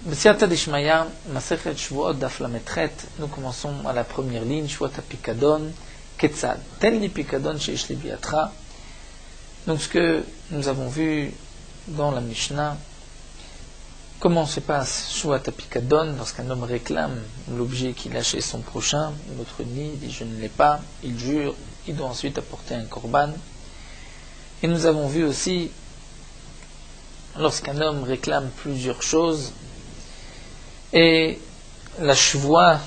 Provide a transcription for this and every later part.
B'siyata d'Ishmaya, Masechet Shvuot Daf Lamed Chet, nous commençons à la première ligne, Shvuot HaPikadon, Ketzad. Tel li Pikadon sheish li biatra. Donc ce que nous avons vu dans la Mishnah, comment se passe Shvuot HaPikadon lorsqu'un homme réclame l'objet qu'il a chez son prochain, l'autre nie, dit je ne l'ai pas, il jure, il doit ensuite apporter un korban. Et nous avons vu aussi, lorsqu'un homme réclame plusieurs choses, et la shvoua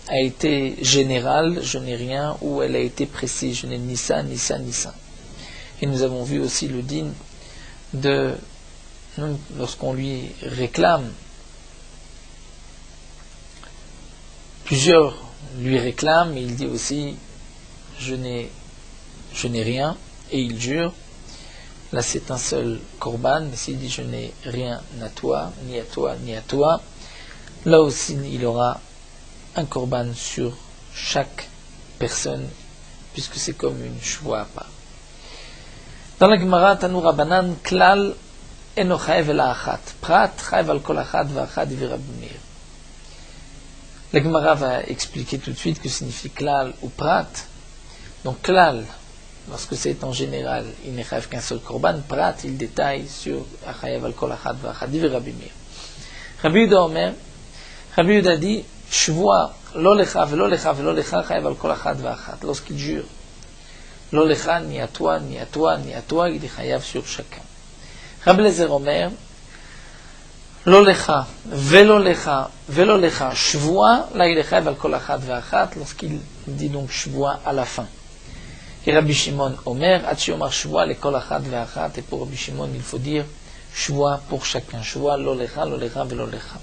a été générale, je n'ai rien, ou elle a été précise, je n'ai ni ça, ni ça, ni ça. Et nous avons vu aussi le din de, lorsqu'on lui réclame, plusieurs lui réclament, et il dit aussi, je n'ai rien, et il jure. Là c'est un seul korban, mais s'il dit je n'ai rien à toi, ni à toi, ni à toi, là aussi il aura un korban sur chaque personne, puisque c'est comme une shvoua à part. Dans la Gemara, Tanu Rabbanan, Klal eno chayev ela achat, prat chayev al kol achat v'achat divrei Rabbi Meir. La Gemara va expliquer tout de suite que signifie klal ou prat. Donc klal, lorsque c'est en général, il n'est chayev qu'un seul korban. Prat, il détaille sur chayev al kol achat v'achat divrei Rabbi Meir. Rabbi Yehuda Omer, Rabbi Yehuda dit, shvoua lo lecha velo lecha velo lecha chayev al kol achat v'achat. Lorsqu'il jure, lo lecha, ni à toi, ni à toi, ni à toi, il est chayev sur chacun. Rabbi Eliezer Omer, lo lecha velo lecha velo lecha shvoua, là il est chayev al kol achat v'achat, lorsqu'il dit donc shvoua à la fin. Et Rabbi Shimon Omer, Atchi Omar shvoua le kol achat v'achat, et pour Rabbi Shimon il faut dire shvoua pour chacun, shvoua lo lecha velo lecha.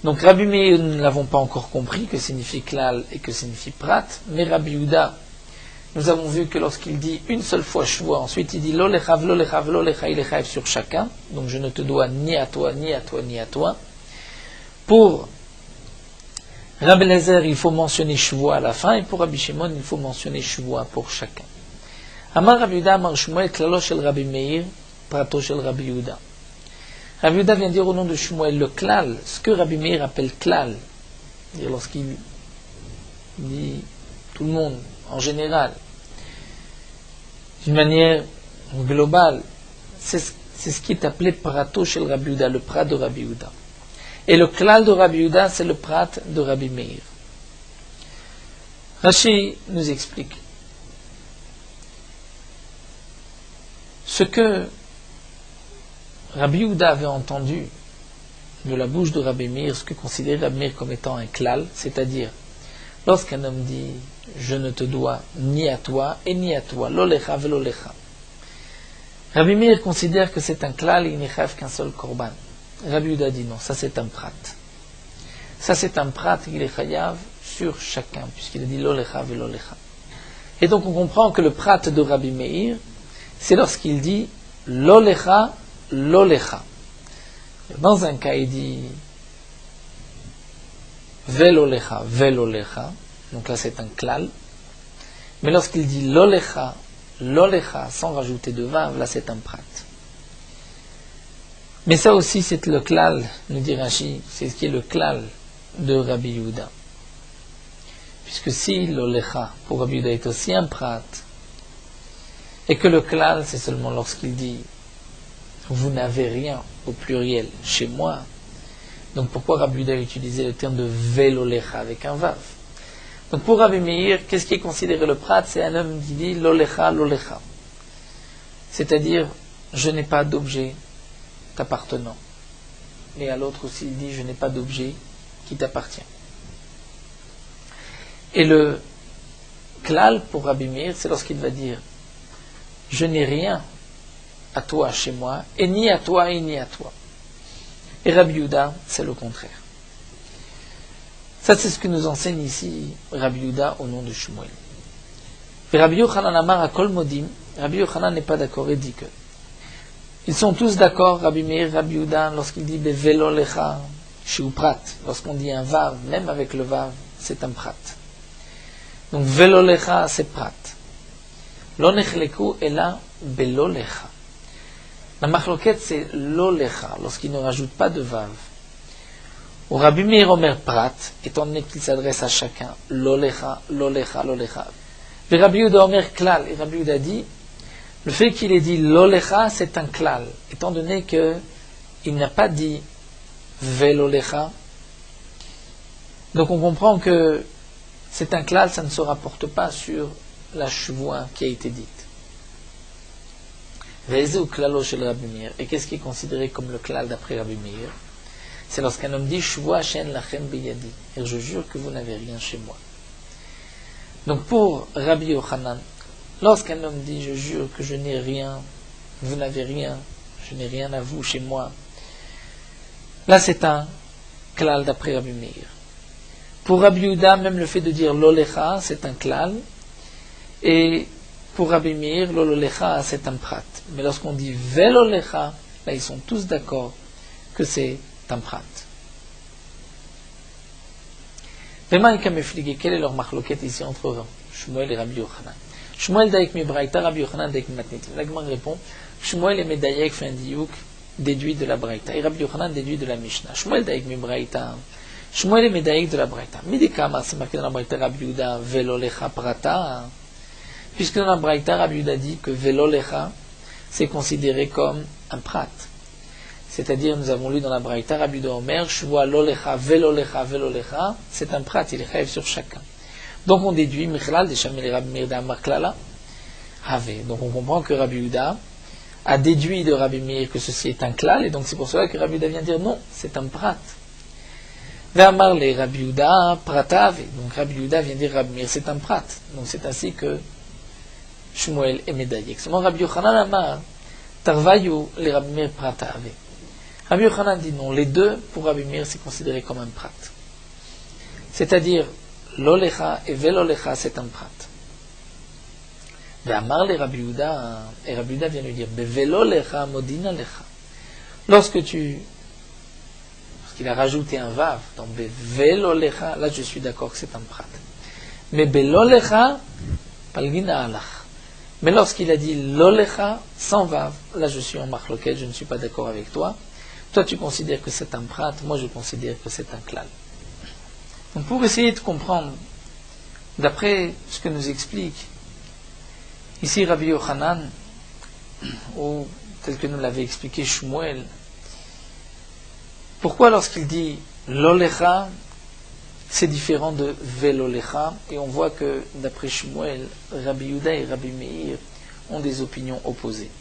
Donc Rabbi Meir, nous ne l'avons pas encore compris, que signifie klal et que signifie prat, mais Rabbi Yehuda, nous avons vu que lorsqu'il dit une seule fois shvoua, ensuite il dit lo lecha velo lecha velo lecha, il est chayev sur chacun, donc je ne te dois ni à toi, ni à toi, ni à toi. Pour Rabbi Eliezer, il faut mentionner shvoua à la fin, et pour Rabbi Shimon, il faut mentionner shvoua pour chacun. Amar Rabbi Yehuda, Amar Shmuel, klalo shel Rabbi Meir, prato shel Rabbi Yehuda. Rabbi Yehuda vient dire au nom de Shmuel le klal, ce que Rabbi Meir appelle klal, c'est-à-dire lorsqu'il dit tout le monde en général, d'une manière globale, c'est ce qui est appelé prato shel Rabbi Yehuda, le prat de Rabbi Yehuda. Et le klal de Rabbi Yehuda, c'est le prat de Rabbi Meir. Rashi nous explique ce que Rabbi Yehuda avait entendu de la bouche de Rabbi Meir, ce que considérait Rabbi Meir comme étant un klal, c'est-à-dire lorsqu'un homme dit je ne te dois ni à toi et ni à toi, lo lecha velo lecha. Rabbi Meir considère que c'est un klal et il n'y a qu'un seul korban. Rabbi Yehuda dit non, ça c'est un prat. Ça c'est un prat, il est chayav sur chacun, puisqu'il a dit lo lecha velo lecha. Et donc on comprend que le prat de Rabbi Meir, c'est lorsqu'il dit lo lecha lo lecha. Dans un cas, il dit velo lecha, donc là c'est un klal. Mais lorsqu'il dit lo lecha, sans rajouter de vav, là c'est un prat. Mais ça aussi c'est le klal, nous dit Rashi, c'est ce qui est le klal de Rabbi Yehuda. Puisque si lo lecha pour Rabbi Yehuda est aussi un prat, et que le klal c'est seulement lorsqu'il dit vous n'avez rien au pluriel chez moi. Donc pourquoi Rabbi Yehuda a utilisé le terme de velo lecha avec un vav? Donc pour Rabbi Meir, qu'est-ce qui est considéré le prat? C'est un homme qui dit lo lecha. C'est-à-dire, je n'ai pas d'objet t'appartenant. Et à l'autre aussi, il dit, je n'ai pas d'objet qui t'appartient. Et le klal pour Rabbi Meir, c'est lorsqu'il va dire, je n'ai rien à toi chez moi, et ni à toi, et ni à toi. Et Rabbi Yehuda, c'est le contraire. Ça, c'est ce que nous enseigne ici Rabbi Yehuda au nom de Shmuel. Et Rabbi Yochanan Amar à Kol Modim, Rabbi Yochanan n'est pas d'accord et dit que ils sont tous d'accord, Rabbi Meir, Rabbi Yehuda, lorsqu'il dit velo lecha, shiu prat, lorsqu'on dit un vav, même avec le vav, c'est un prat. Donc velo lecha, c'est prat. Lo nechleku ela belo lecha. La marloquette, c'est l'olecha, lorsqu'il ne rajoute pas de vav. Au Rabbi Meir Omer Prat, étant donné qu'il s'adresse à chacun, l'olecha, l'olecha, l'olecha. Le Rabbi Yehuda Omer Klal, et Rabbi Yehuda dit, le fait qu'il ait dit l'olecha, c'est un klal, étant donné qu'il n'a pas dit velolecha. Donc on comprend que c'est un klal, ça ne se rapporte pas sur la shvoua qui a été dite. Et qu'est-ce qui est considéré comme le klal d'après Rabbi Meir? C'est lorsqu'un homme dit shvoua shen lachem biyadi, et je jure que vous n'avez rien chez moi. Donc pour Rabbi Yochanan, lorsqu'un homme dit je jure que je n'ai rien, vous n'avez rien, je n'ai rien à vous chez moi, là c'est un klal d'après Rabbi Meir. Pour Rabbi Yehuda, même le fait de dire l'olecha, c'est un klal, et pour Rabbi Meir, l'olecha, c'est un prat. Mais lorsqu'on dit velolecha, là ils sont tous d'accord que c'est un prat. Quelle est leur marloquette ici entre Shmuel et Rabbi Yochanan? Shmuel daïk mi braïta, Rabbi Yochanan daïk mi matnitim. La Gemara répond, Shmuel est médaillek, fait un diouk, déduit de la braïta, et Rabbi Yochanan déduit de la Mishnah. Shmuel daïk mi braïta, Shmuel est médaillek de la braïta. Midikama, c'est marqué dans la braïta Rabbi Yehuda, velolecha prata, puisque dans la braïta Rabbi Yehuda dit que velolecha, c'est considéré comme un prat. C'est-à-dire, nous avons lu dans la braïta Rabbi Yehuda Omer, shvoa lolecha, velolecha, c'est un prat, il est chayv sur chacun. Donc on déduit, Michlal, des Shamil Rabbi Meir d'Amar Klala, Have. Donc on comprend que Rabbi Yehuda a déduit de Rabbi Meir que ceci est un klal, et donc c'est pour cela que Rabbi Yehuda vient dire non, c'est un prat. Ve'amar le Rabbi Yehuda pratave. Donc Rabbi Yehuda vient dire Rabbi Meir c'est un prat. Donc c'est ainsi que Shmuel est médaillé. Seulement Rabbi Yochanan Amar tarvayu le Rabbi Meir pratave. Rabbi Yochanan dit non, les deux pour Rabbi Meir c'est considéré comme un prat. C'est-à-dire l'olecha et velolecha c'est un prat. Ve'amar le Rabbi Yehuda, et Rabbi Yehuda vient lui dire velolecha modina lecha. Lorsqu'il a rajouté un vav dans velolecha, là je suis d'accord que c'est un prat. Mais belolecha palgina alach. Mais lorsqu'il a dit lolecha sans vav, là je suis en marloquette, je ne suis pas d'accord avec toi. Toi tu considères que c'est un prat, moi je considère que c'est un klal. Donc pour essayer de comprendre, d'après ce que nous explique ici Rabbi Yochanan, ou tel que nous l'avait expliqué Shmuel, pourquoi lorsqu'il dit l'olecha, c'est différent de velolecha, et on voit que d'après Shmuel, Rabbi Yehuda et Rabbi Meir ont des opinions opposées.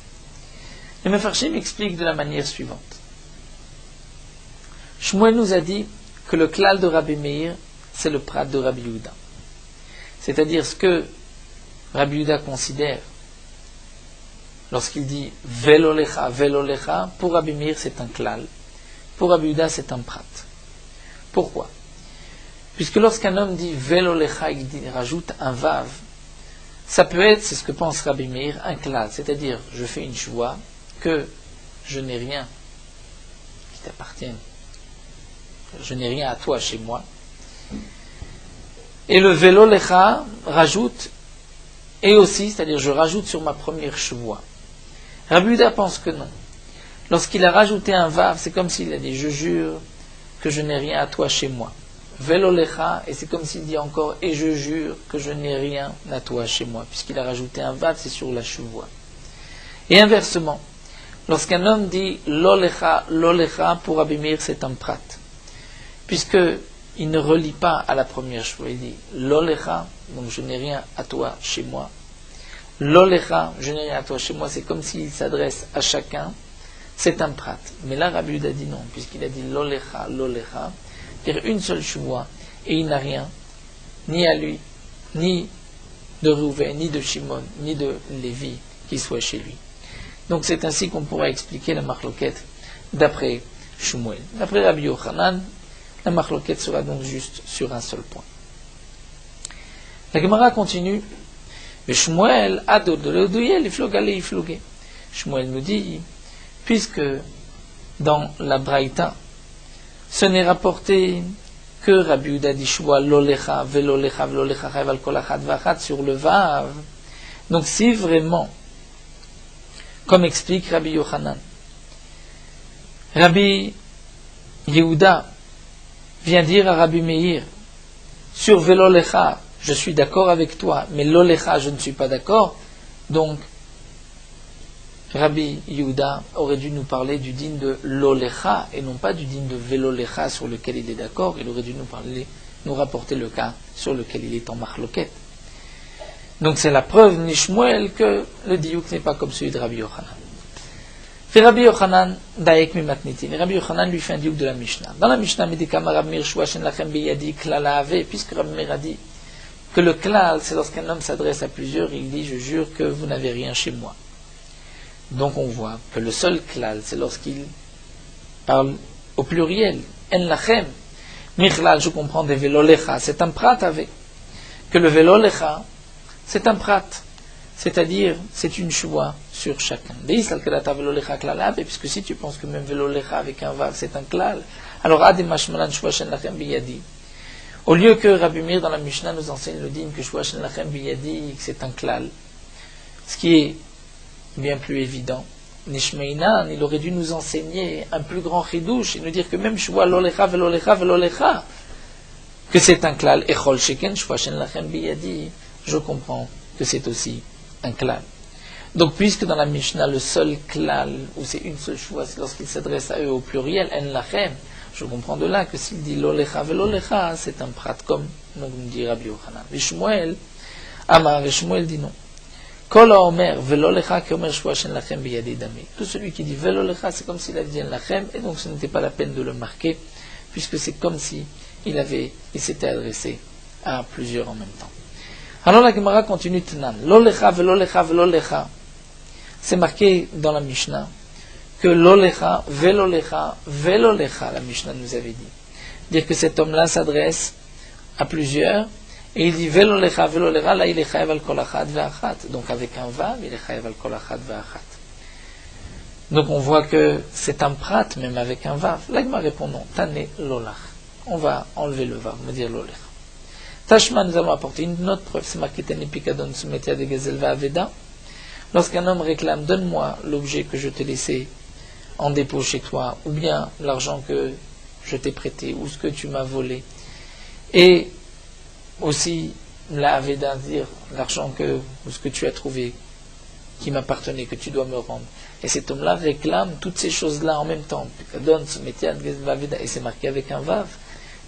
Le Mefarshim explique de la manière suivante. Shmuel nous a dit que le klal de Rabbi Meir, c'est le prat de Rabbi Yehuda. C'est-à-dire ce que Rabbi Yehuda considère lorsqu'il dit velolecha, velolecha, pour Rabbi Meir c'est un klal. Pour Rabbi Yehuda, c'est un prat. Pourquoi? Puisque lorsqu'un homme dit velolecha, il rajoute un vav, ça peut être, c'est ce que pense Rabbi Meir, un klal. C'est-à-dire, je fais une shvoua que je n'ai rien qui t'appartienne. Je n'ai rien à toi chez moi. Et le velolecha rajoute, et aussi, c'est-à-dire, je rajoute sur ma première shvoua. Rabbi Yehuda pense que non. Lorsqu'il a rajouté un vav, c'est comme s'il a dit je jure que je n'ai rien à toi chez moi. Velolecha, et c'est comme s'il dit encore et je jure que je n'ai rien à toi chez moi. Puisqu'il a rajouté un vav, c'est sur la shvoua. Et inversement, lorsqu'un homme dit lolecha, lolecha, pour Rabbi Meir, c'est un prat. Puisqu'il ne relie pas à la première shvoua. Il dit lolecha, donc je n'ai rien à toi chez moi. Lolecha, je n'ai rien à toi chez moi, c'est comme s'il s'adresse à chacun. C'est un prat. Mais là, Rabbi Yehuda dit non, puisqu'il a dit lolecha, lolecha, c'est-à-dire une seule shvoua, et il n'a rien, ni à lui, ni de Reuven, ni de Shimon, ni de Lévi, qui soit chez lui. Donc c'est ainsi qu'on pourra expliquer la marloquette d'après Shmuel. D'après Rabbi Yochanan, la marloquette sera donc juste sur un seul point. La Gemara continue. Mais Shmuel, ador de l'odouye, iflogale, iflogé. Shmuel nous dit, puisque dans la Braïta, ce n'est rapporté que Rabbi Yehuda dit shvoa lolecha, velolecha, velolecha, chayv kol achad v'achad sur le vav. Donc si vraiment, comme explique Rabbi Yochanan, Rabbi Yehuda vient dire à Rabbi Meir, sur Velolecha, je suis d'accord avec toi, mais Lolecha, je ne suis pas d'accord. Donc, Rabbi Yehuda aurait dû nous parler du din de Lolecha et non pas du din de Velolecha sur lequel il est d'accord. Il aurait dû nous rapporter le cas sur lequel il est en marloquette. Donc c'est la preuve Nishmuel que le diouk n'est pas comme celui de Rabbi Yochanan. Fait Rabbi Yochanan daek mimatnitin. Et Rabbi Yochanan lui fait un diouk de la Mishnah. Dans la Mishnah, Medikama Rabbi Meir Shua Shen Lachem Biyadi Klala Ave, puisque Rabbi Meir a dit que le klal, c'est lorsqu'un homme s'adresse à plusieurs, il dit je jure que vous n'avez rien chez moi. Donc on voit que le seul klal, c'est lorsqu'il parle au pluriel. En lachem. Michlal, je comprends des velolecha, c'est un prat avec. Que le velolecha, c'est un prat. C'est-à-dire, c'est une choix sur chacun. Puisque si tu penses que même velolecha avec un vav, c'est un klal, alors ademashmalan shua shen lachem biyadi. Au lieu que Rabbi Meir dans la Mishnah nous enseigne le din que shua shen lachem biyadi, que c'est un klal. Ce qui est bien plus évident. Nishmeinan, il aurait dû nous enseigner un plus grand chidouche et nous dire que même shua lolecha velolecha velolecha, que c'est un klal. Echol sheken shua shen lachem biyadi. Je comprends que c'est aussi un klal. Donc, puisque dans la Mishnah, le seul klal, où c'est une seule choix, c'est lorsqu'il s'adresse à eux au pluriel, en lachem, je comprends de là que s'il dit lolecha velolecha, c'est un prat comme nous dit Rabbi Yochanan. Vishmuel, Amar, Vishmuel dit non. Kol haomer velolecha keomer shua shen lachem biyadi dami. Tout celui qui dit velolecha, c'est comme s'il avait dit en lachem, et donc ce n'était pas la peine de le marquer, puisque c'est comme si il s'était adressé à plusieurs en même temps. Alors la Gemara continue Tanan. Lolecha velolecha velolecha. C'est marqué dans la Mishnah que lolecha velolecha velolecha, la Mishnah nous avait dit. Dire que cet homme-là s'adresse à plusieurs, et il dit velolecha velolecha, là il est chayav al kol achad ve'achat. Donc avec un vav, il est chayav al kol achad ve'achat. Donc on voit que c'est un prat, même avec un vav. La Gemara répond non. Tane lolach. On va enlever le vav, on va dire lolecha. Tashma, nous allons apporter une autre preuve, c'est marqué Tani Pikadon Sumetia de Gezel Va'aveda. Lorsqu'un homme réclame, donne-moi l'objet que je t'ai laissé en dépôt chez toi, ou bien l'argent que je t'ai prêté, ou ce que tu m'as volé, et aussi la Aveda, dire l'argent ou ce que tu as trouvé qui m'appartenait, que tu dois me rendre. Et cet homme-là réclame toutes ces choses-là en même temps. Pikadon Sumetia de Gezel Va'aveda, et c'est marqué avec un vav.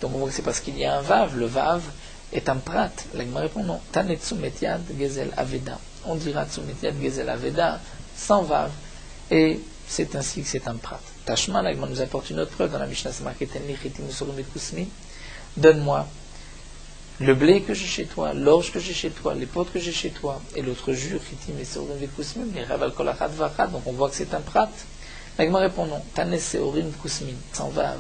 Donc on voit que c'est parce qu'il y a un vav, le vav est un prat. La Gemara répond non. Tanet Tsumetiad Gezel Aveda. On dira Tsumetiad Gezel Aveda sans vav. Et c'est ainsi que c'est un prat. Tashma, la Gemara nous apporte une autre preuve dans la Mishnah. C'est marqué Tenli Chitim Usurim et Kusmi. Donne-moi le blé que j'ai chez toi, l'orge que j'ai chez toi, les potes que j'ai chez toi. Et l'autre jure Chitim Usurim et Kusmi. Mais Raval Kolachat Vachat. Donc on voit que c'est un prat. La Gemara répond non. Tanet Seorim Kusmi. Sans vav.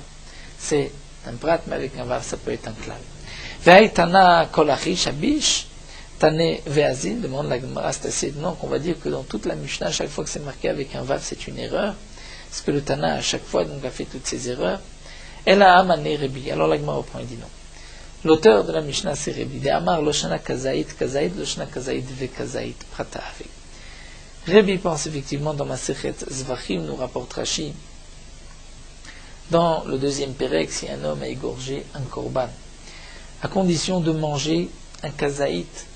C'est un prat, mais avec un vav, ça peut être un klal. Ve'aitana kolachi shabish tane ve'azin, demande la Gemara, c'est assez étonnant qu'on va dire que dans toute la Mishnah, chaque fois que c'est marqué avec un vav, c'est une erreur. Parce que le Tana, à chaque fois, donc, a fait toutes ces erreurs. Elle a amane Rebi. Alors la Gemara reprend et dit non. L'auteur de la Mishnah, c'est Rebi. De Amar loshana kazaït, loshana kazaït ve kazaït prata avec. Rebi pense effectivement dans ma sechet Zvachim, nous rapporte Rashi, dans le deuxième pérec, si un homme a égorgé un korban, à condition de manger un kazaït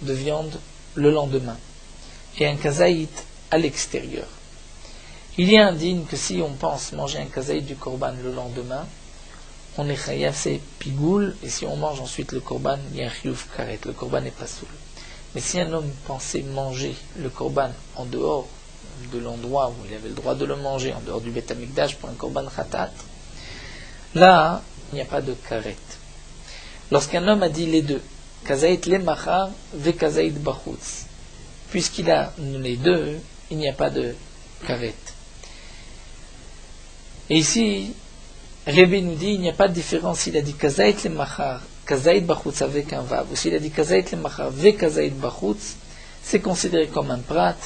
de viande le lendemain, et un kazaït à l'extérieur. Il est indigne que si on pense manger un kazaït du korban le lendemain, on est chayav, c'est pigoul, et si on mange ensuite le korban, il y a un chiyuv karet, le korban n'est pas soul. Mais si un homme pensait manger le korban en dehors de l'endroit où il avait le droit de le manger, en dehors du Beth Amikdash pour un korban khatat, là, il n'y a pas de karet. Lorsqu'un homme a dit les deux, kazaït le machar ve kazaït bachutz, puisqu'il a les deux, il n'y a pas de karet. Et ici, Rebbe nous dit, il n'y a pas de différence s'il a dit kazaït le machar, kazaït bachutz avec un vav, ou s'il a dit kazaït le machar ve kazaït bachutz, c'est considéré comme un prat,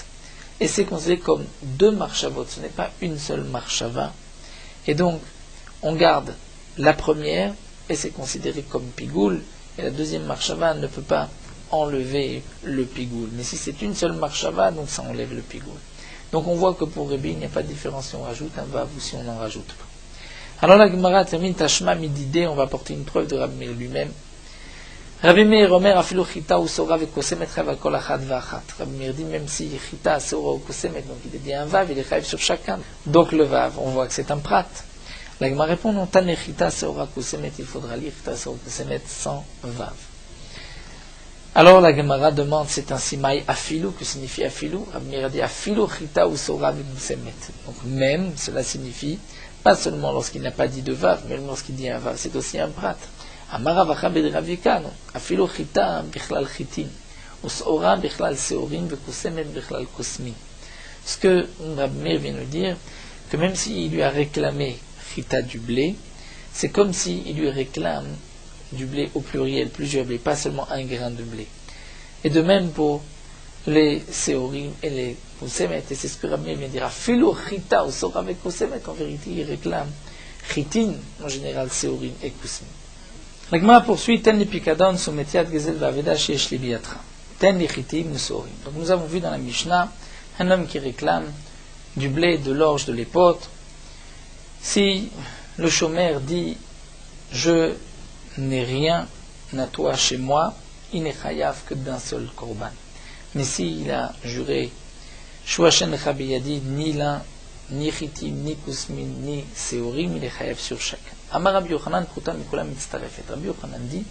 et c'est considéré comme deux marchavot, ce n'est pas une seule marchava. Et donc, on garde la première, et c'est considéré comme pigoul, et la deuxième marchava ne peut pas enlever le pigoul. Mais si c'est une seule marchava, donc ça enlève le pigoul. Donc on voit que pour Rabbi, il n'y a pas de différence si on rajoute un vav ou si on n'en rajoute pas. Alors la Gemara termine Tashma mididé, on va apporter une preuve de Rabbi Meir lui-même. Rabbi Meir Omer afilu chita ou sora vekosemet chayav al kol achad v'achat. Rabbi Meir dit même si chita, sora ou kosemet, donc il est dit un vav, il est chayav sur chacun. Donc le vav, on voit que c'est un prat. La Gemara répond non, tane chita, sora, kosemet, il faudra lire chita, sora, kosemet sans vav. Alors la Gemara demande c'est un simaï afilu, que signifie afilu? Rabbi Meir dit afilu chita ou sora vekosemet. Donc même, cela signifie pas seulement lorsqu'il n'a pas dit de vav, mais lorsqu'il dit un vav, c'est aussi un prat. Amara vacha bedravika, afilu chita bichlal chitin, usora bichlal seorim, vekosemet bichlal kosmi. Ce que Rabbi Meir vient nous dire, que même s'il lui a réclamé chita du blé, c'est comme s'il lui réclame du blé au pluriel, plusieurs blés, pas seulement un grain de blé. Et de même pour les seorim et les kosemet, et c'est ce que Rabbi Meir vient dire, afilu chita usora avec kosemet, en vérité il réclame chitin, en général seorim et kosmi. La Gemara poursuit, ten li pikadon soumetiat gezel v'aveda sheyesh li biyatra. Ten li chitim usorim. Donc nous avons vu dans la Mishnah un homme qui réclame du blé, de l'orge, de l'épeautre. Si le chômeur dit je n'ai rien à toi chez moi, il n'est chayav que d'un seul korban. Mais s'il a juré Shuashen Chabiyadi, ni l'un, ni chitim, ni kusmin, ni seorim, il est chayav sur chacun. Amar Rabbi Yochanan pruta mikulam mitztarefet. Rabbi Yochanan dit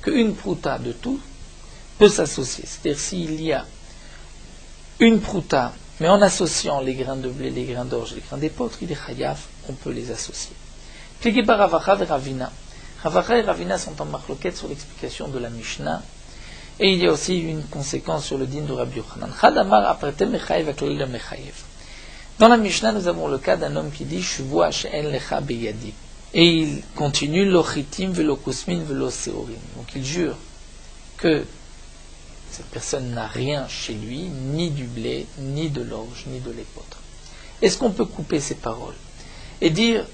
qu'une pruta de tout peut s'associer. C'est-à-dire s'il y a une pruta, mais en associant les grains de blé, les grains d'orge, les grains d'épeautre, il est chayav, on peut les associer. Plié par Ravacha et Ravina. Ravacha et Ravina sont en marloquette sur l'explication de la Mishnah. Et il y a aussi une conséquence sur le din de Rabbi Yochanan. Chadamar aprete mechayev aklel mechayev. Dans la Mishnah, nous avons le cas d'un homme qui dit Shuvua she'en lecha beyadi. Et il continue lo chitim velo kusmin velo seorim. Donc il jure que cette personne n'a rien chez lui, ni du blé, ni de l'orge, ni de l'épeautre. Est-ce qu'on peut couper ces paroles et dire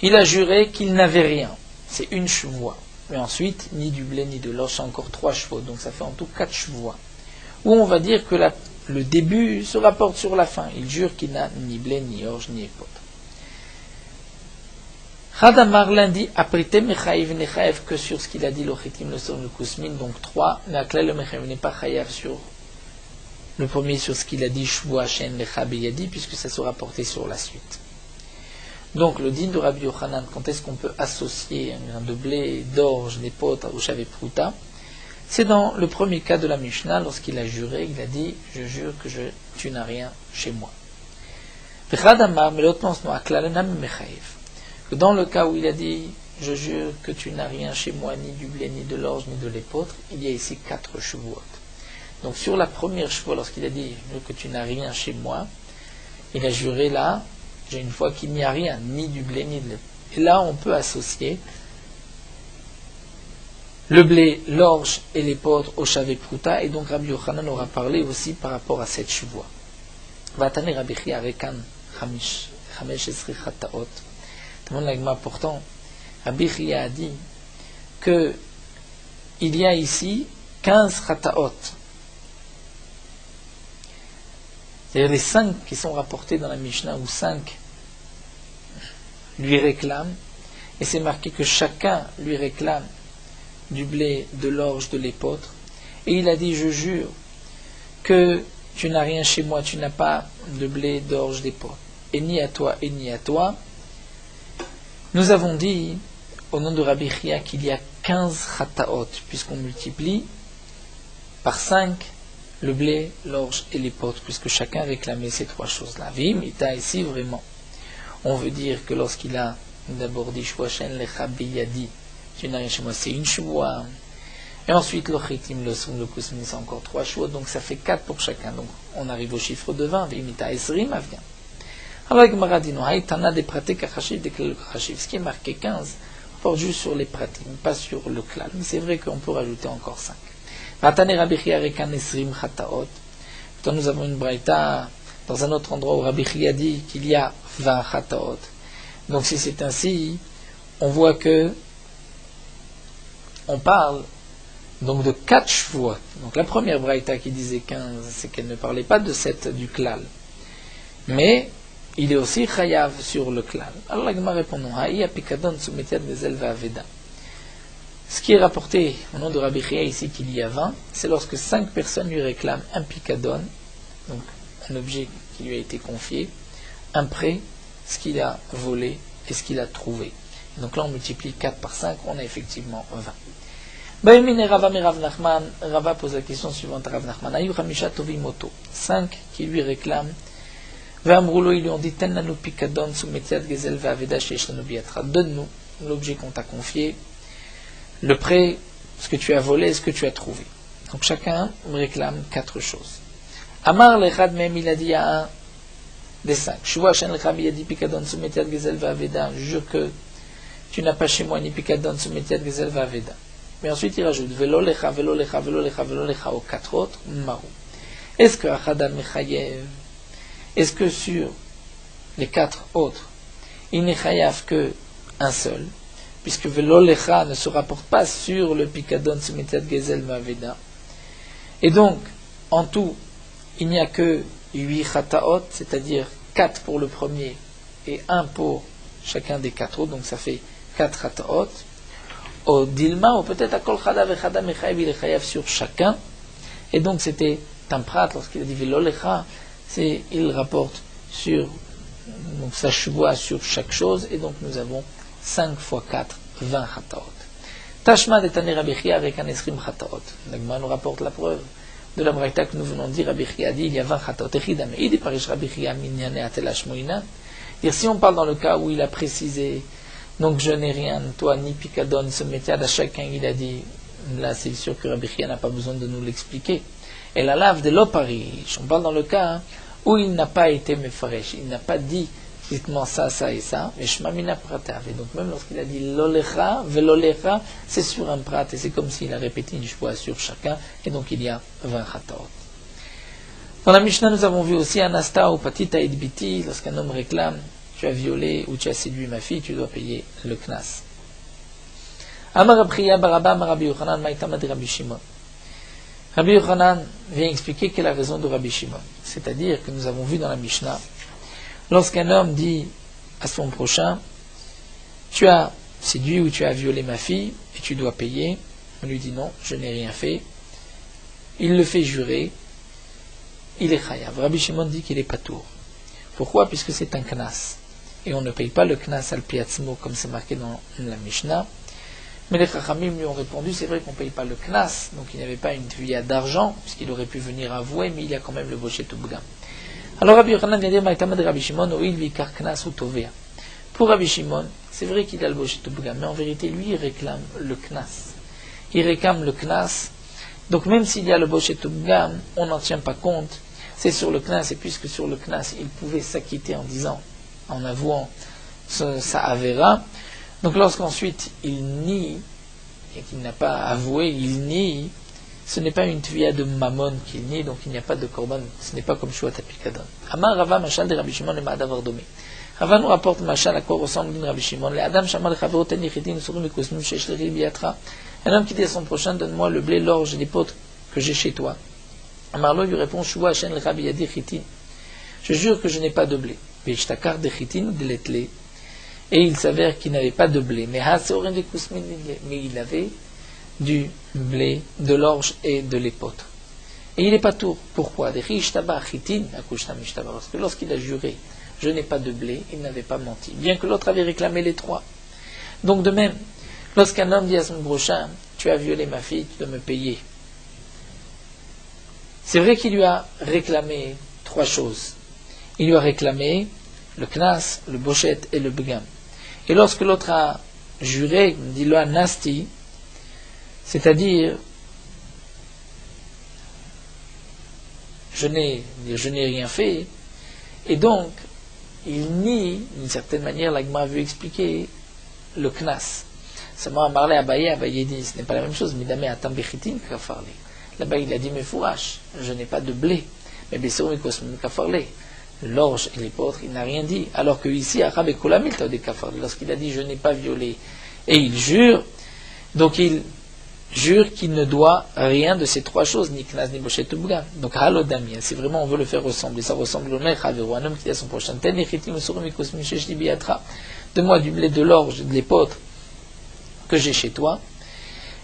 il a juré qu'il n'avait rien? C'est une chevoie. Mais ensuite, ni du blé, ni de l'orge, c'est encore 3 chevaux. Donc ça fait en tout 4 chevoies. Ou on va dire que le début se rapporte sur la fin. Il jure qu'il n'a ni blé, ni orge, ni épeautre. Chadamar lundi aprite mechayev nechayev que sur ce qu'il a dit le chitim, le son, le kusmin, donc 3. Mais aklel le mechayev n'est pas chayav sur le premier, sur ce qu'il a dit shvua shen lecha beyadi, puisque ça sera porté sur la suite. Donc le din de Rabbi Yochanan, quand est-ce qu'on peut associer un grain de blé, d'orge, d'épeautre ou chavé pruta? C'est dans le premier cas de la Mishnah, lorsqu'il a juré, il a dit je jure que tu n'as rien chez moi. Chadamar mais l'autre pense non aklel nam mechayev. Dans le cas où il a dit je jure que tu n'as rien chez moi, ni du blé, ni de l'orge, ni de l'épeautre, il y a ici 4 chevaux. Donc sur la première chevaux, lorsqu'il a dit je jure que tu n'as rien chez moi, il a juré là, j'ai une fois qu'il n'y a rien, ni du blé, ni de l'épeautre. Et là on peut associer le blé, l'orge et l'épeautre au chavé pruta, et donc Rabbi Yochanan aura parlé aussi par rapport à cette chevaux. Vatane Rabbi Chia rekan chamesh esri chataot. Pourtant, Rabbi Chia a dit que il y a ici 15 chataot. C'est-à-dire les 5 qui sont rapportés dans la Mishnah, où 5 lui réclament, et c'est marqué que chacun lui réclame du blé, de l'orge, de l'épeautre. Et il a dit, je jure que tu n'as rien chez moi, tu n'as pas de blé, d'orge, d'épeautre. Et ni à toi, et ni à toi. Nous avons dit, au nom de Rabbi Chia, qu'il y a 15 chataot, puisqu'on multiplie par 5 le blé, l'orge et l'épeautre, puisque chacun réclamait ces 3 choses-là. Vimita, ici vraiment, on veut dire que lorsqu'il a d'abord dit Shuashen lecha biyadi, tu n'as rien chez moi, c'est une choua. Et ensuite le chitim, le soum, le kusmin, c'est encore 3 choix, donc ça fait 4 pour chacun. Donc on arrive au chiffre de 20, Vimita esrim avient. Alors, Gemara dit non, Haïtana des pratiques achashiv, des klal achashiv. Ce qui est marqué 15, on porte juste sur les pratiques, pas sur le klal. Mais c'est vrai qu'on peut rajouter encore 5. Vatane Rabbi Chia rekan esrim chataot. Pourtant, nous avons une braïta dans un autre endroit où Rabbi Chia dit qu'il y a 20 chataot. Donc, si c'est ainsi, on voit que on parle donc de 4 chevaux. Donc, la première braïta qui disait 15, c'est qu'elle ne parlait pas de 7 du klal. Mais il est aussi chayav sur le klal. Alors la Gemara répond non. Haïa pikadon soumetia gezel ve'aveda. Ce qui est rapporté au nom de Rabbi Chia ici qu'il y a 20, c'est lorsque 5 personnes lui réclament un pikadon, donc un objet qui lui a été confié, un prêt, ce qu'il a volé et ce qu'il a trouvé. Et donc là on multiplie 4 par 5, on a effectivement 20. Baïmine Rava Merav Nachman, Rava pose la question suivante à Rav Nachman. Ayu Hamisha Tovimoto, 5 qui lui réclament. Ve'amroulo, ils lui ont dit Tennanu pikadon soumetiat gezel ve'aveda sheishlanu biatra. Donne-nous l'objet qu'on t'a confié, le prêt, ce que tu as volé, ce que tu as trouvé. Donc chacun réclame 4 choses. Amar lechad même, il a dit à un des 5. Shuvah shen lecham, il a dit pikadon soumetiat gezel ve'aveda. Je jure que tu n'as pas chez moi ni pikadon soumetiat gezel ve'aveda. Mais ensuite il rajoute velo lecha, velo lecha, velo lecha, velo lecha aux 4 autres, marou. Est-ce que achadam mechayev, est-ce que sur les 4 autres, il n'est chayav que un seul, puisque velo lecha ne se rapporte pas sur le pikadon soumetiat gezel ve'aveda. Et donc, en tout, il n'y a que 8 chataot, c'est-à-dire 4 pour le premier et 1 pour chacun des 4 autres, donc ça fait 4 chataot. Au Dilma, ou peut-être à Kol Chada Vechada Mechayev, il est chayav sur chacun. Et donc c'était un prat, lorsqu'il a dit Velo Lecha, il rapporte sur donc, sa shuvah sur chaque chose, et donc nous avons 5 fois 4, 20 chataot. Tashma de Tani Rabbi Chia avec un esrim chataot. L'Agma nous rapporte la preuve de la braïta que nous venons de dire. Rabbi Chia dit il y a 20 chataot. Echidame, il dit parish Rabbi Chia minyane atelash moina. Si on parle dans le cas où il a précisé donc je n'ai rien, toi, ni pikadon, ce métier à chacun, il a dit, là c'est sûr que Rabbi Chia n'a pas besoin de nous l'expliquer. Et la lave de l'oparish, on parle dans le cas où il n'a pas été mefaresh, il n'a pas dit dites-moi ça, ça et ça, mais shmamina pratav. Et donc même lorsqu'il a dit lolecha, velolecha, c'est sur un prat, et c'est comme s'il a répété une choix sur chacun, et donc il y a 20 chataot. Dans la Mishnah, nous avons vu aussi anasta ou patita idbiti, lorsqu'un homme réclame tu as violé ou tu as séduit ma fille, tu dois payer le knas. Amar Rabbi Baraba, Amar Rabbi Yochanan, Maïtama de Rabbi Shimon. Rabbi Yochanan vient expliquer quelle est la raison de Rabbi Shimon. C'est-à-dire que nous avons vu dans la Mishnah, lorsqu'un homme dit à son prochain, tu as séduit ou tu as violé ma fille et tu dois payer, on lui dit non, je n'ai rien fait. Il le fait jurer, il est chayav. Rabbi Shimon dit qu'il est patour. Pourquoi? Puisque c'est un knas. Et on ne paye pas le knas al piatzmo comme c'est marqué dans la Mishnah. Mais les Chachamim lui ont répondu, c'est vrai qu'on ne paye pas le knas, donc il n'y avait pas une tuya d'argent, puisqu'il aurait pu venir avouer, mais il y a quand même le bochet ubgam. Alors Rabbi Yochanan vient dire, Maïtama de Rabbi Shimon, ou il vikar knas ou tovea. Pour Rabbi Shimon, c'est vrai qu'il a le bochet ubgam, mais en vérité, lui, il réclame le knas. Il réclame le knas, donc même s'il y a le bochet ubgam, on n'en tient pas compte, c'est sur le knas, et puisque sur le knas, il pouvait s'acquitter en disant, en avouant sa avera, donc lorsqu'ensuite il nie, et qu'il n'a pas avoué, il nie, ce n'est pas une tvia de mammon qu'il nie, donc il n'y a pas de korban, ce n'est pas comme Shuat Apikadon. Amar Rava Mashal de Rabbi Shimon le Ma'adavar Domé. Rava nous rapporte Mashal à quoi ressemble d'une Rabbi Shimon. Les Adam Shamal Chavero Ten Yichitin Surim Ekosnim Shesh Leri Biatra. Un homme qui dit à son prochain, donne-moi le blé, l'orge et les potes que j'ai chez toi. Amarlo lui répond, Shua Hashem le Rabbi Yadi Chitin. Je jure que je n'ai pas de blé. Veshtakar de Chitin ou de l'étlé. Et il s'avère qu'il n'avait pas de blé. Mais il avait du blé, de l'orge et de l'épeautre. Et il n'est pas tour. Pourquoi? Parce que lorsqu'il a juré, je n'ai pas de blé, il n'avait pas menti. Bien que l'autre avait réclamé les 3. Donc de même, lorsqu'un homme dit à son prochain, tu as violé ma fille, tu dois me payer. C'est vrai qu'il lui a réclamé 3 choses. Il lui a réclamé le knas, le bochet et le begam. Et lorsque l'autre a juré, dit lo nasti, c'est-à-dire je n'ai rien fait, et donc il nie, d'une certaine manière, l'Agma veut expliquer le knas. Seulement à parler à Abaye dit ce n'est pas la même chose, midame atam bechitin kafarle. Là-bas il a dit mais fourrache, je n'ai pas de blé, mais besserum ekosmim kafarle. L'orge et l'épeautre, il n'a rien dit. Alors que ici, Arab et Kolamil, lorsqu'il a dit je n'ai pas violé, et il jure, donc il jure qu'il ne doit rien de ces trois choses, ni knas, ni bochet ou bgam. Donc, halodamia, si vraiment on veut le faire ressembler, ça ressemble au mec, un homme qui a son prochain ten, de-moi du blé, de l'orge, de l'épeautre que j'ai chez toi.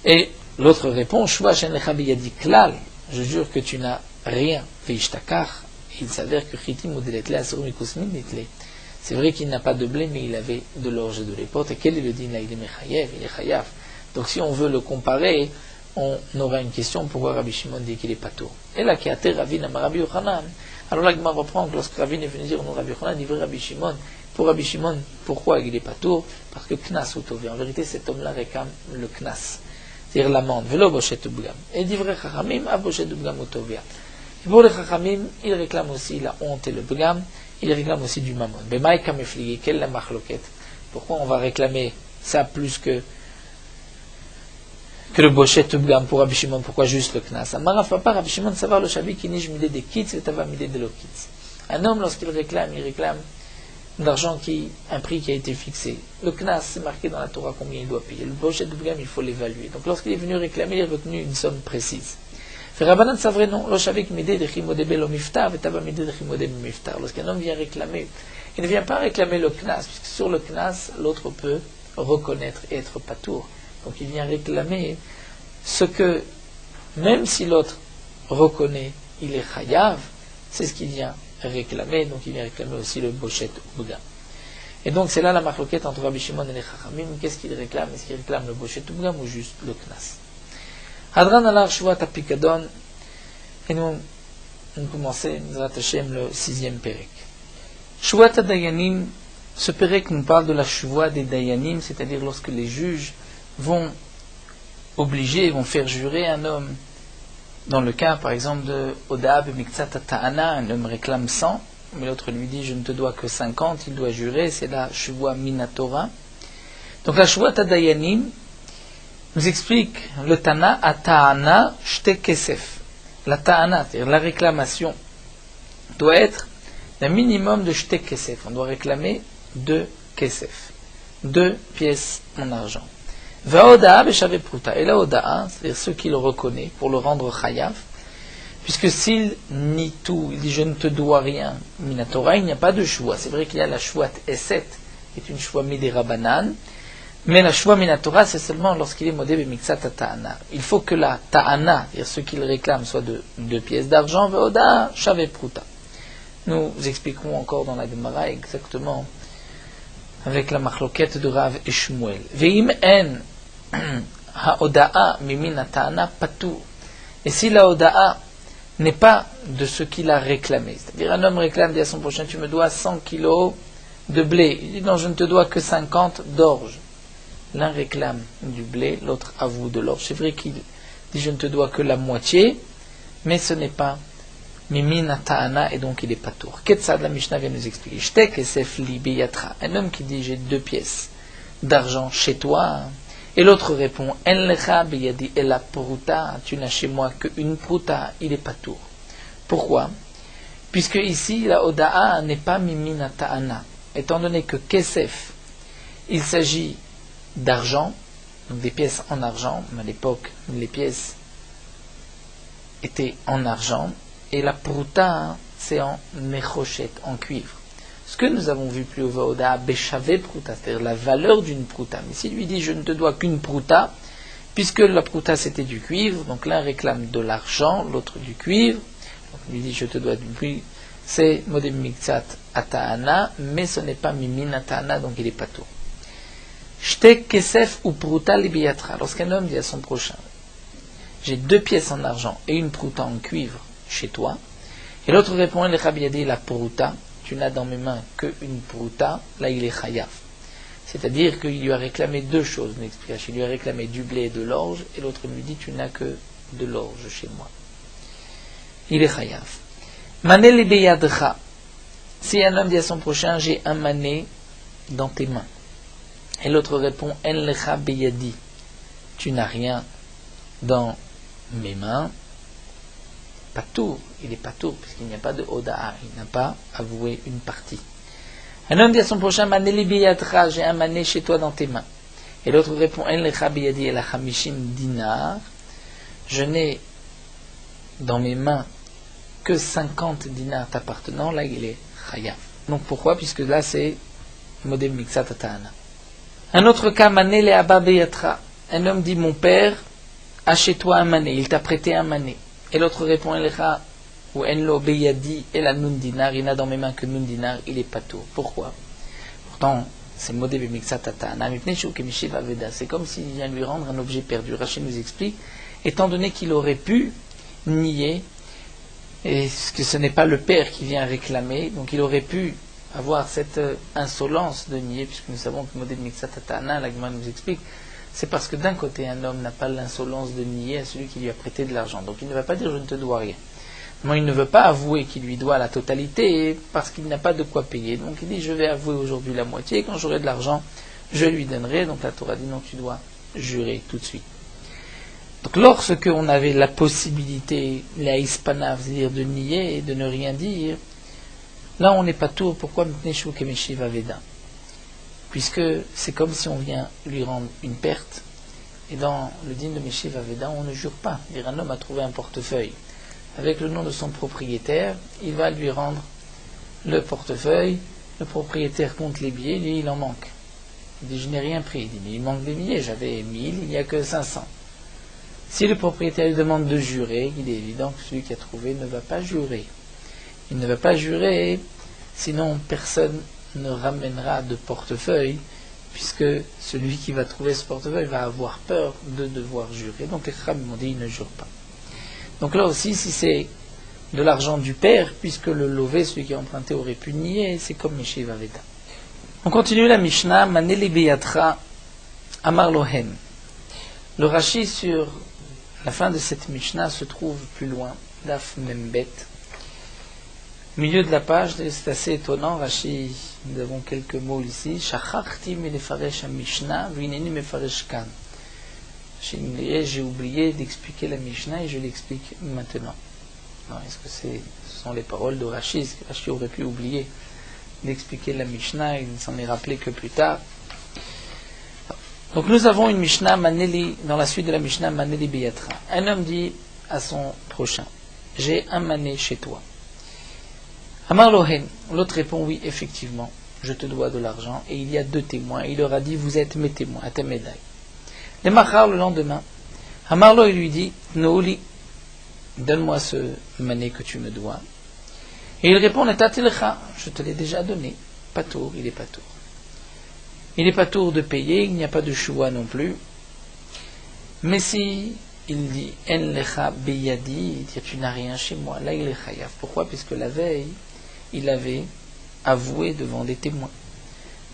Et l'autre répond, je jure que tu n'as rien. Il s'avère que c'est vrai qu'il n'a pas de blé, mais il avait de l'orge et de l'épeautre. Et quel est le din là? Il est mechayev, il est chayav. Donc si on veut le comparer, on aura une question, pourquoi Rabbi Shimon dit qu'il est patour? Et là, qui a été Ravin à Rabbi Yochanan. Alors là, Gmar reprend que lorsque Ravin est venu dire, non, Rabbi Yochanan, il dit Rabbi Shimon. Pour Rabbi Shimon, pourquoi il est patour? Parce que Knas ou Tovia. En vérité, cet homme-là réclame le Knas, c'est-à-dire l'amende, velo bochet ou bgam. Et dit vrai Chachamim, a bochet ou bgam ou Tovia. Et pour les Chachamim, il réclame aussi la honte et le bgam, il réclame aussi du mammon. Bemaï kameflié, quelle est la marloquette? Pourquoi on va réclamer ça plus que le bochet ou bgam pour Rabbi Shimon? Pourquoi juste le Knas? Amaraf papa, Rabbi Shimon, savoir le chabi qui nije midé des kitz et tava midé de l'okitz. Un homme, lorsqu'il réclame, il réclame d'argent un prix qui a été fixé. Le Knas, c'est marqué dans la Torah combien il doit payer. Le bochet de bgam, il faut l'évaluer. Donc lorsqu'il est venu réclamer, il a retenu une somme précise. Rabbanan savrait non, lorsqu'un homme vient réclamer, il ne vient pas réclamer le Knas, puisque sur le Knas, l'autre peut reconnaître et être patour. Donc il vient réclamer ce que, même si l'autre reconnaît, il est chayav, c'est ce qu'il vient réclamer, donc il vient réclamer aussi le bochet ou bgam. Et donc c'est là la marloquette entre Rabbi Shimon et les Chachamim. Qu'est-ce qu'il réclame? Est-ce qu'il réclame le bochet ou bgam ou juste le Knas? Hadran alar Shuvat Apikadon, et nous commençons le 6e Pérek. Shuvat Dayanim, ce Pérek nous parle de la Shuvat des Dayanim, c'est-à-dire lorsque les juges vont faire jurer un homme. Dans le cas, par exemple, de Odab Miktsat Ta'ana, un homme réclame 100, mais l'autre lui dit je ne te dois que 50, il doit jurer, c'est la Shuvat Minatora. Donc la Shuvat Dayanim nous explique le Tana à Ta'ana Shte Kesef. La Ta'ana, c'est-à-dire la réclamation, doit être d'un minimum de Shte Kesef. On doit réclamer 2 Kesef, 2 pièces en argent. Va'oda'a b'shaveh pruta. Et la Oda'a, c'est-à-dire ceux qui le reconnaissent pour le rendre chayav, puisque s'il nie tout, il dit je ne te dois rien, minatora, il n'y a pas de choix. C'est vrai qu'il y a la Shuvat Eset, qui est une Shuvat Midera Banan, mais la Shuvat Minatora, c'est seulement lorsqu'il est modé b'miktsat ta'ana. Il faut que la ta'ana, c'est-à-dire ce qu'il réclame, soit de 2 pièces d'argent, va'oda'a shaveh pruta. Nous expliquerons encore dans la Gemara exactement avec la machloquette de Rav et Shmuel. Ve'im en ha'oda'a mimin ta'ana patou. Et si la oda'a n'est pas de ce qu'il a réclamé, c'est-à-dire un homme réclame, dit à son prochain, tu me dois 100 kilos de blé. Il dit non, je ne te dois que 50 d'orge. L'un réclame du blé, l'autre avoue de l'orge. C'est vrai qu'il dit je ne te dois que la moitié, mais ce n'est pas Mimina ta'ana, et donc il est patour. Ketzad, la Mishnah vient nous expliquer. Shtek esef li biyatra. Un homme qui dit j'ai 2 pièces d'argent chez toi, et l'autre répond en lecha biyadi ela pruta. Tu n'as chez moi qu'une pruta, il est patour. Pourquoi? Puisque ici la oda'a n'est pas mimina ta'ana, étant donné que kesef, il s'agit d'argent, donc des pièces en argent. Mais à l'époque, les pièces étaient en argent. Et la pruta, c'est en nechochet, en cuivre. Ce que nous avons vu plus haut, Vaoda, Beshave pruta, c'est-à-dire la valeur d'une pruta. Mais s'il lui dit, je ne te dois qu'une pruta, puisque la pruta c'était du cuivre, donc l'un réclame de l'argent, l'autre du cuivre, donc il lui dit, je te dois du cuivre, c'est modem miktsat ata'ana, mais ce n'est pas mimin ata'ana, donc il est pas tout. Shtek kesef ou pruta libiyatra. Lorsqu'un homme dit à son prochain, j'ai 2 pièces en argent et une pruta en cuivre chez toi, et l'autre répond, il a dit la pruta, tu n'as dans mes mains qu'une pruta, là il est chayav. C'est-à-dire qu'il lui a réclamé 2 choses, il lui a réclamé du blé et de l'orge, et l'autre lui dit, tu n'as que de l'orge chez moi. Il est chayav. Mané le beyadcha. Si un homme dit à son prochain, j'ai un mané dans tes mains, et l'autre répond, en lecha beyadi, tu n'as rien dans mes mains, patour, il est patour, puisqu'il n'y a pas de oda'a, il n'a pas avoué une partie. Un homme dit à son prochain, mané le beyadcha, j'ai un mané chez toi dans tes mains, Et l'autre répond, En lecha biyadi ela chamishim dinar. Je n'ai dans mes mains que 50 dinars t'appartenant. Là, il est chayav. Donc pourquoi? Puisque là, c'est modem mixat atana. Un autre cas, mané le abba beyatra. Un homme dit, mon père, achète-toi un mané. Il t'a prêté un mané. Et l'autre répond, En lecha ou enlo beyadi ela nun dinar. Il n'a dans mes mains que nun dinar. Il est patour. Pourquoi? Pourtant, c'est modé b'mixatata. C'est comme s'il vient lui rendre un objet perdu. Rachid nous explique, étant donné qu'il aurait pu nier, et que ce n'est pas le père qui vient réclamer, donc il aurait pu avoir cette insolence de nier, puisque nous savons que modé b'mixatata, la Gemara nous explique, c'est parce que d'un côté, un homme n'a pas l'insolence de nier à celui qui lui a prêté de l'argent. Donc il ne va pas dire je ne te dois rien. Il ne veut pas avouer qu'il lui doit la totalité parce qu'il n'a pas de quoi payer. Donc il dit, je vais avouer aujourd'hui la moitié, quand j'aurai de l'argent, je lui donnerai. Donc la Torah dit, non, tu dois jurer tout de suite. Donc lorsque on avait la possibilité, la hispanav, c'est-à-dire de nier et de ne rien dire, là on n'est pas tout. Pourquoi puisque c'est comme si on vient lui rendre une perte. Et dans le din de Meshiv Aveda, on ne jure pas. Dire un homme a trouvé un portefeuille avec le nom de son propriétaire, il va lui rendre le portefeuille, le propriétaire compte les billets, lui il en manque. Il dit je n'ai rien pris, il dit mais il manque des billets, j'avais 1000, il n'y a que 500. Si le propriétaire lui demande de jurer, il est évident que celui qui a trouvé ne va pas jurer. Il ne va pas jurer, sinon personne ne ramènera de portefeuille, puisque celui qui va trouver ce portefeuille va avoir peur de devoir jurer. Donc les Chachamim m'ont dit il ne jure pas. Donc là aussi, si c'est de l'argent du père, puisque le lové, celui qui a emprunté, aurait pu nier, c'est comme Meshiv Aveda. On continue la Mishnah, Maneli Beyatra Amar Lohen. Le Rashi sur la fin de cette Mishnah se trouve plus loin, Daf Membet. Au milieu de la page, c'est assez étonnant, Rashi, nous avons quelques mots ici. Shacharti melefaresh ha-Mishnah, v'ineni mefaresh kan. J'ai oublié d'expliquer la Mishnah et je l'explique maintenant. Non, est-ce que ce sont les paroles de Rashi? Est-ce que Rashi aurait pu oublier d'expliquer la Mishnah et il ne s'en est rappelé que plus tard? Donc nous avons une Mishnah, Maneli, dans la suite de la Mishnah, Maneli Beyatra. Un homme dit à son prochain, j'ai un mané chez toi. Amar Lohen, l'autre répond, oui, effectivement, je te dois de l'argent. Et il y a 2 témoins. Il leur a dit, vous êtes mes témoins, à tes médailles. Les Machar, le lendemain, Amarlo, il lui dit, Nouli, donne-moi ce mané que tu me dois. Et il répond, Netatilecha, je te l'ai déjà donné. Patour, il est patour. Il n'est pas tour de payer, il n'y a pas de choua non plus. Mais si il dit En lecha beyadi, il dit tu n'as rien chez moi, là il est chayav. Pourquoi? Puisque la veille, il avait avoué devant des témoins.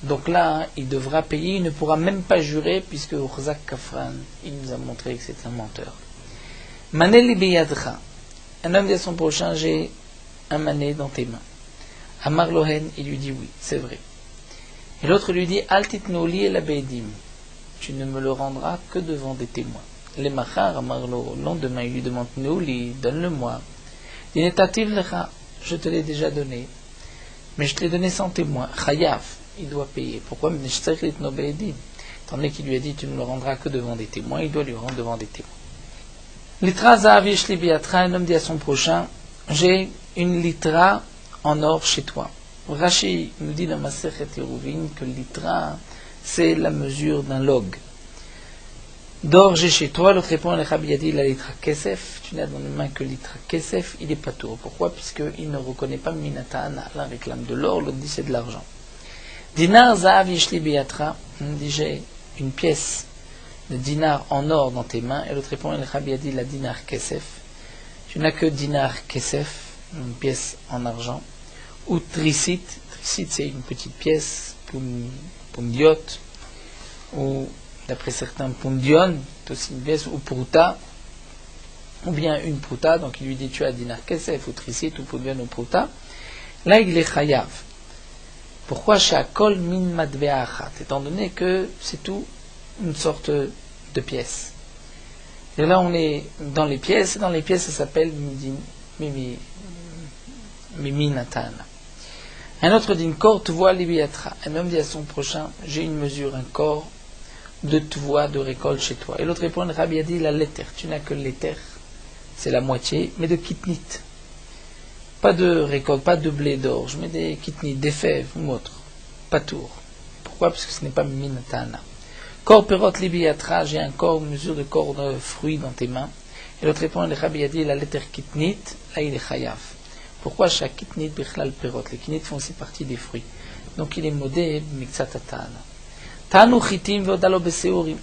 Donc là, il devra payer, il ne pourra même pas jurer, puisque Urzak Kafran, il nous a montré que c'est un menteur. Maneli beyadcha, un homme dit à son prochain, j'ai un mané dans tes mains. Amar Lohen, il lui dit oui, c'est vrai. Et l'autre lui dit, Altitnoli et la beidim, tu ne me le rendras que devant des témoins. Les machar, Amarlo, le lendemain, il lui demande, Nouli, donne-le-moi. Il est lecha, je te l'ai déjà donné, mais je te l'ai donné sans témoin. Chayav, il doit payer. Pourquoi? Étant donné qu'il lui a dit, tu ne me le rendras que devant des témoins, il doit lui rendre devant des témoins. Litra zavish libiatra, un homme dit à son prochain, j'ai une litra en or chez toi. Rashi nous dit dans Masechet Eruvin que litra, c'est la mesure d'un log. D'or j'ai chez toi, l'autre répond, la litra kesef, tu n'as dans les mains que litra kesef, il est pas tour. Pourquoi? Puisqu'il ne reconnaît pas minatana, l'un réclame de l'or, l'autre dit c'est de l'argent. Dinar zahav yishli beyatra, dit j'ai une pièce de dinar en or dans tes mains, et l'autre répond, la dinar kesef, tu n'as que dinar kesef, une pièce en argent, ou trisit, c'est une petite pièce, pundiot, ou d'après certains pundion, c'est aussi une pièce, ou pruta, ou bien une pruta, donc il lui dit tu as dinar kesef, ou trisit, ou pundion, ou pruta, là il est chayav. Pourquoi shakol min madvea achat, étant donné que c'est tout une sorte de pièce. Et là on est dans les pièces, et dans les pièces ça s'appelle miminatana. Un autre dit une corde voit libiatra. Un homme dit à son prochain, j'ai une mesure, un corps de voies de récolte chez toi. Et l'autre répond, Rabbi a dit, la l'éther, tu n'as que l'éther, c'est la moitié, mais de kitnit. Pas de récolte, pas de blé d'orge, mais des kitnit, des fèves ou autres, pas tour. Pourquoi? Parce que ce n'est pas minatana. Corps perot libiatra, j'ai un corps, une mesure de corps de fruits dans tes mains. Et l'autre répond, le Rabbi a dit, la lettre kitnit, là il est chayav. Pourquoi chaque kitnit bichlal perot? Les kitnit font aussi partie des fruits. Donc il est modé, mixatatana. Tanu chitim veodalo beseurim.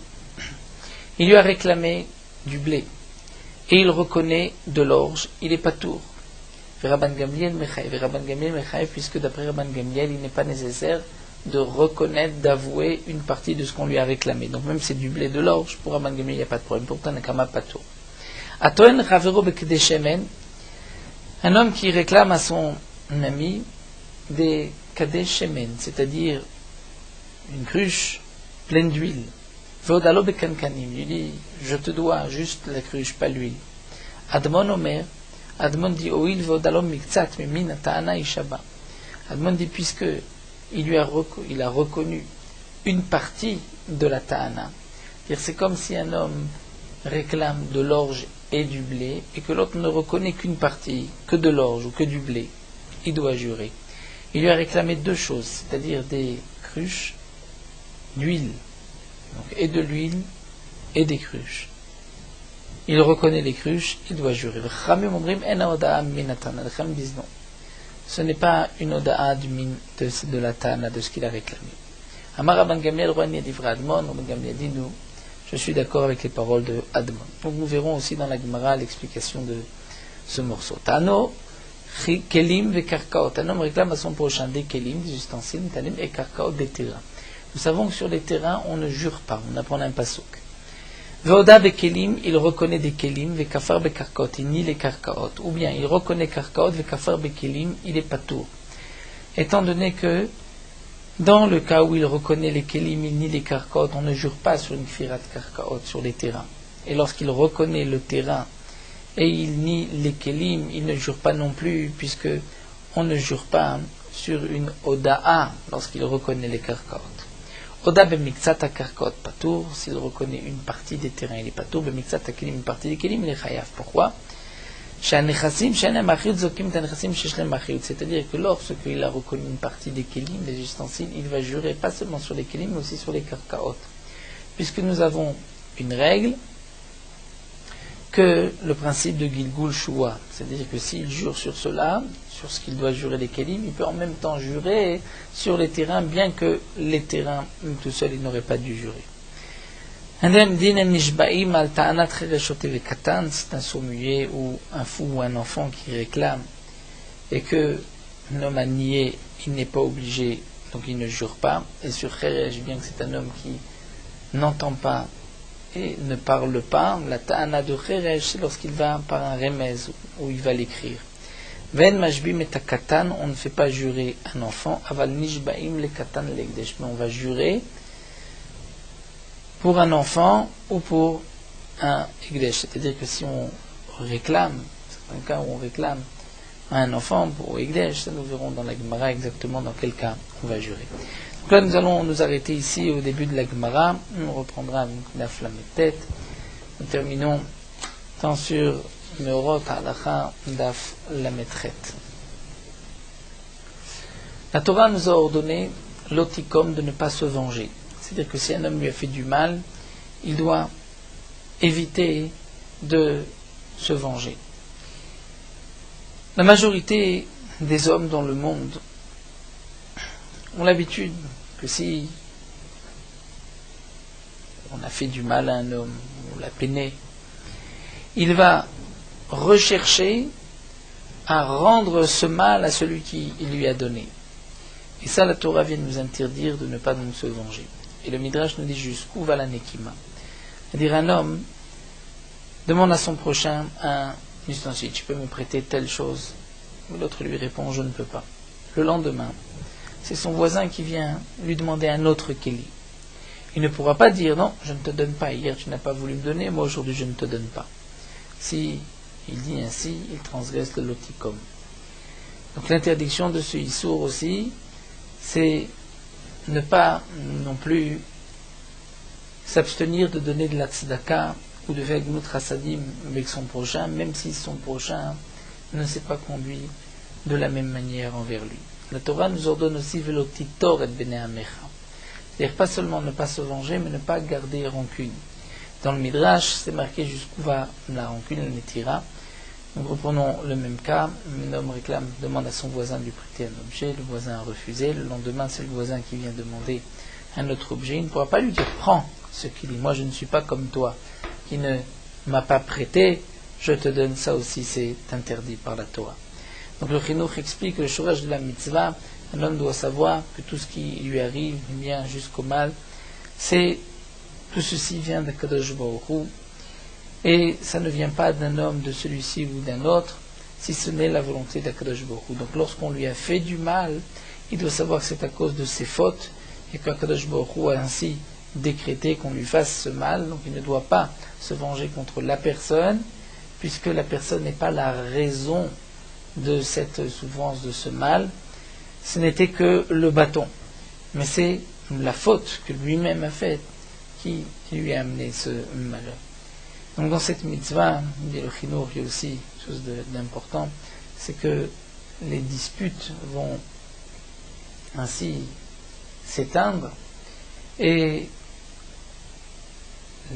Il lui a réclamé du blé. Et il reconnaît de l'orge, il est patour. Rabban Gamliel mechayev, puisque d'après Rabban Gamliel, il n'est pas nécessaire de reconnaître, d'avouer une partie de ce qu'on lui a réclamé. Donc même si c'est du blé de l'orge, pour Rabban Gamliel, il n'y a pas de problème. Pourtant, Nakama patour. Atoen Ravero Bekedeshemen, un homme qui réclame à son ami des Kadeshemen, c'est-à-dire une cruche pleine d'huile. Veodalo Bekankanim, il dit, je te dois juste la cruche, pas l'huile. Admon Omer, Admon dit, Oil Veodalo Miktsat, Mimin Ta'ana Ishaba. Admon dit, puisque il a reconnu une partie de la Ta'ana. C'est comme si un homme réclame de l'orge et du blé, et que l'autre ne reconnaît qu'une partie, que de l'orge ou que du blé. Il doit jurer. Il lui a réclamé deux choses, c'est-à-dire des cruches, d'huile, donc, et de l'huile et des cruches. Il reconnaît les cruches, il doit jurer. Les Chachamim disent non. Ce n'est pas une oda'a de la Ta'ana, de ce qu'il a réclamé. Amar Rabban Gamliel, Roi Nidivra Admon, Rabban Gamliel dit nous, je suis d'accord avec les paroles de Admon. Donc nous verrons aussi dans la Gemara l'explication de ce morceau. Tano, Kelim ve Karkaot. Un homme réclame à son prochain des Kelim, des ustensiles, Talim et Karkaot, des terrains. Nous savons que sur les terrains, on ne jure pas, on apprend un pasouk. Veoda ve Kelim, il reconnaît des Kelim, ve Kafar be Karkaot, il nie les Karkaot. Ou bien il reconnaît Karkaot, ve Kafar be Kelim, il est patour. Étant donné que dans le cas où il reconnaît les kelim, il nie les karkaot, on ne jure pas sur une firat karkaot, sur les terrains. Et lorsqu'il reconnaît le terrain et il nie les kelim, il ne jure pas non plus, puisque on ne jure pas sur une oda'a lorsqu'il reconnaît les karkaot. Oda bemiktsata karkaot patour, s'il reconnaît une partie des terrains, il est patour, bemiktsata kelim, une partie des kelim, il est chayav. Pourquoi? C'est-à-dire que lorsqu'il a reconnu une partie des kelim, des ustensiles, il va jurer pas seulement sur les kelim, mais aussi sur les karkaot. Puisque nous avons une règle que le principe de Gilgul Shua, c'est-à-dire que s'il jure sur cela, sur ce qu'il doit jurer des kelim, il peut en même temps jurer sur les terrains, bien que les terrains tout seuls, il n'aurait pas dû jurer. C'est un sourd-muet ou un fou ou un enfant qui réclame et que l'homme a nié, il n'est pas obligé, donc il ne jure pas. Et sur Kherej, bien que c'est un homme qui n'entend pas et ne parle pas, la ta'ana de Kherej, c'est lorsqu'il va par un remez où il va l'écrire. Ven majbim et katan, on ne fait pas jurer un enfant, aval nishbaim le katan legdesh, mais on va jurer pour un enfant ou pour un Egdesh. C'est-à-dire que si on réclame, c'est un cas où on réclame un enfant pour Egdesh, ça nous verrons dans la Gemara exactement dans quel cas on va jurer. Donc là nous allons nous arrêter ici au début de la Gemara, on reprendra Daf Lamed. Nous terminons tant sur Meorot Halacha Daf Lamed. La Torah nous a ordonné l'otikom de ne pas se venger. C'est-à-dire que si un homme lui a fait du mal, il doit éviter de se venger. La majorité des hommes dans le monde ont l'habitude que si on a fait du mal à un homme, on l'a peiné, il va rechercher à rendre ce mal à celui qui lui a donné. Et ça, la Torah vient de nous interdire de ne pas nous se venger. Et le Midrash nous dit jusqu'où va la nekima. C'est-à-dire un homme demande à son prochain un ustensile, tu peux me prêter telle chose? L'autre lui répond, je ne peux pas. Le lendemain, c'est son voisin qui vient lui demander un autre keli. Il ne pourra pas dire, non, je ne te donne pas, hier tu n'as pas voulu me donner, moi aujourd'hui je ne te donne pas. Si il dit ainsi, il transgresse le lotikom. Donc l'interdiction de ce issour aussi, c'est ne pas non plus s'abstenir de donner de la tzedaka ou de faire gnout chassadim avec son prochain, même si son prochain ne s'est pas conduit de la même manière envers lui. La Torah nous ordonne aussi velotitor et bene amecha. C'est-à-dire pas seulement ne pas se venger, mais ne pas garder rancune. Dans le Midrash, c'est marqué jusqu'où va la rancune, le netira. Nous reprenons le même cas. Un homme demande à son voisin de lui prêter un objet, le voisin a refusé. Le lendemain, c'est le voisin qui vient demander un autre objet. Il ne pourra pas lui dire prends ce qu'il dit. Moi, je ne suis pas comme toi, qui ne m'a pas prêté. Je te donne ça aussi, c'est interdit par la Torah. Donc le Chinuch explique que le shourach de la mitzvah, un homme doit savoir que tout ce qui lui arrive, bien jusqu'au mal, tout ceci vient d'Akadosh Baruch Hu, et ça ne vient pas d'un homme, de celui-ci ou d'un autre, si ce n'est la volonté d'Akadosh Baruch Hu. Donc lorsqu'on lui a fait du mal, il doit savoir que c'est à cause de ses fautes, et qu'Akadosh Baruch Hu a ainsi décrété qu'on lui fasse ce mal, donc il ne doit pas se venger contre la personne, puisque la personne n'est pas la raison de cette souffrance, de ce mal. Ce n'était que le bâton, mais c'est la faute que lui-même a faite qui lui a amené ce malheur. Donc dans cette mitzvah, dit le Chinuch, il y a aussi quelque chose d'important, c'est que les disputes vont ainsi s'éteindre et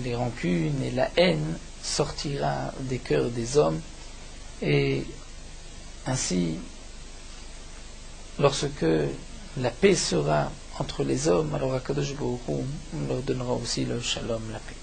les rancunes et la haine sortira des cœurs des hommes, et ainsi, lorsque la paix sera entre les hommes, alors Akadosh Baruch Hu leur donnera aussi le shalom, la paix.